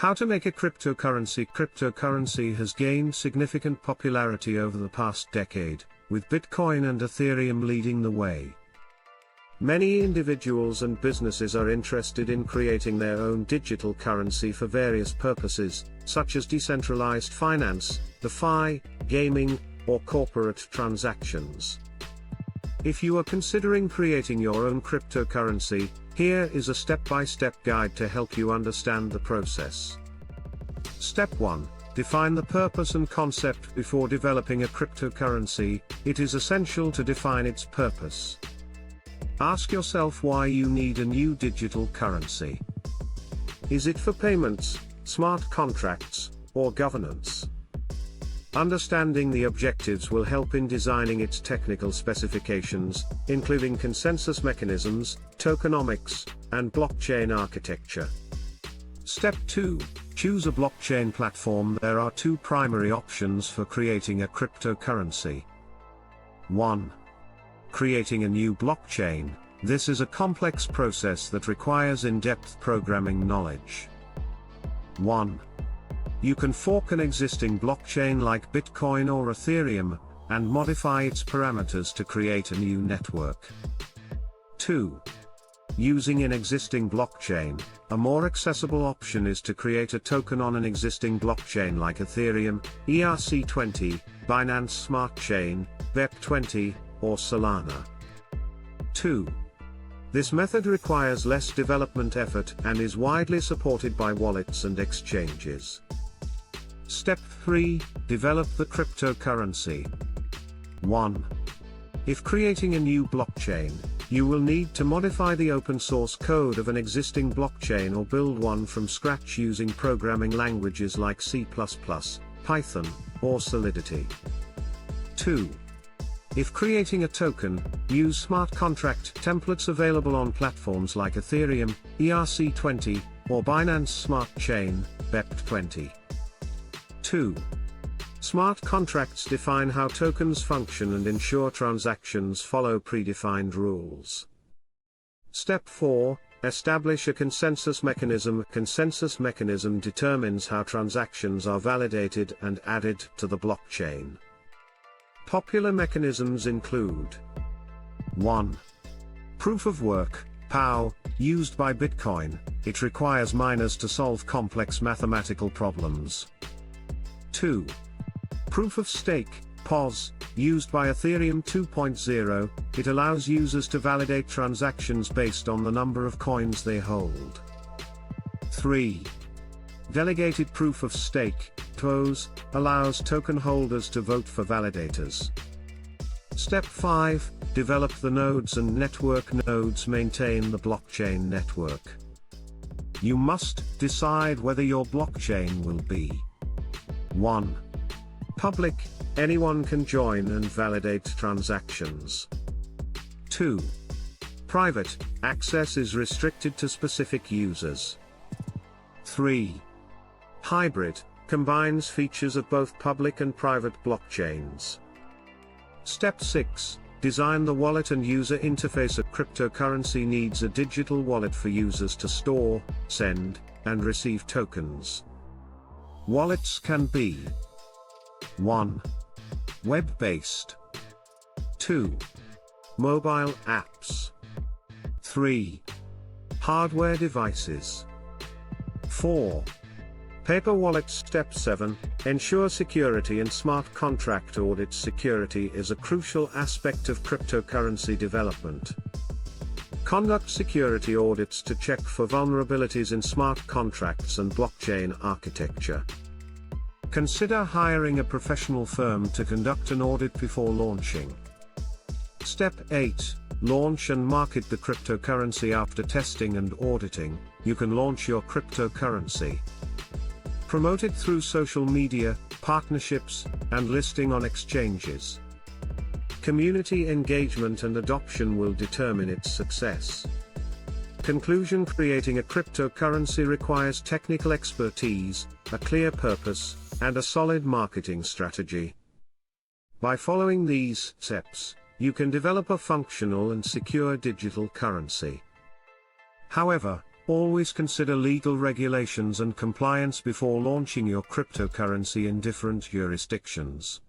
How to make a cryptocurrency. Cryptocurrency has gained significant popularity over the past decade, with Bitcoin and Ethereum leading the way. Many individuals and businesses are interested in creating their own digital currency for various purposes, such as decentralized finance, DeFi, gaming, or corporate transactions. If you are considering creating your own cryptocurrency, here is a step-by-step guide to help you understand the process. Step 1. Define the purpose and concept. Before developing a cryptocurrency, it is essential to define its purpose. Ask yourself why you need a new digital currency. Is it for payments, smart contracts, or governance? Understanding the objectives will help in designing its technical specifications, including consensus mechanisms, tokenomics, and blockchain architecture. Step 2. Choose a blockchain platform. There are two primary options for creating a cryptocurrency. 1. Creating a new blockchain. This is a complex process that requires in-depth programming knowledge. 1. You can fork an existing blockchain like Bitcoin or Ethereum, and modify its parameters to create a new network. 2. Using an existing blockchain, a more accessible option is to create a token on an existing blockchain like Ethereum, ERC20, Binance Smart Chain, BEP20, or Solana. 2. This method requires less development effort and is widely supported by wallets and exchanges. Step 3. Develop the cryptocurrency. 1. If creating a new blockchain, you will need to modify the open source code of an existing blockchain or build one from scratch using programming languages like C++, Python, or Solidity. 2. If creating a token, use smart contract templates available on platforms like Ethereum, ERC20, or Binance Smart Chain, BEP20. 2. Smart contracts define how tokens function and ensure transactions follow predefined rules. Step 4. Establish a consensus mechanism. A consensus mechanism determines how transactions are validated and added to the blockchain. Popular mechanisms include 1. Proof of work, POW, used by Bitcoin. It requires miners to solve complex mathematical problems. 2. Proof of stake, POS, used by Ethereum 2.0, it allows users to validate transactions based on the number of coins they hold. 3. Delegated proof of stake, DPoS, allows token holders to vote for validators. Step 5. Develop the nodes and network. Nodes maintain the blockchain network. You must decide whether your blockchain will be 1. Public, anyone can join and validate transactions. 2. Private, access is restricted to specific users. 3. Hybrid, combines features of both public and private blockchains. Step 6. Design the wallet and user interface. A cryptocurrency needs a digital wallet for users to store, send, and receive tokens. Wallets can be 1. Web-based. 2. Mobile apps. 3. Hardware devices. 4. Paper wallets. Step 7. Ensure security and smart contract audits. Security is a crucial aspect of cryptocurrency development. Conduct security audits to check for vulnerabilities in smart contracts and blockchain architecture. Consider hiring a professional firm to conduct an audit before launching. Step 8. Launch and market the cryptocurrency. After testing and auditing, you can launch your cryptocurrency. Promote it through social media, partnerships, and listing on exchanges. Community engagement and adoption will determine its success. Conclusion: creating a cryptocurrency requires technical expertise, a clear purpose, and a solid marketing strategy. By following these steps, you can develop a functional and secure digital currency. However, Always consider legal regulations and compliance before launching your cryptocurrency in different jurisdictions.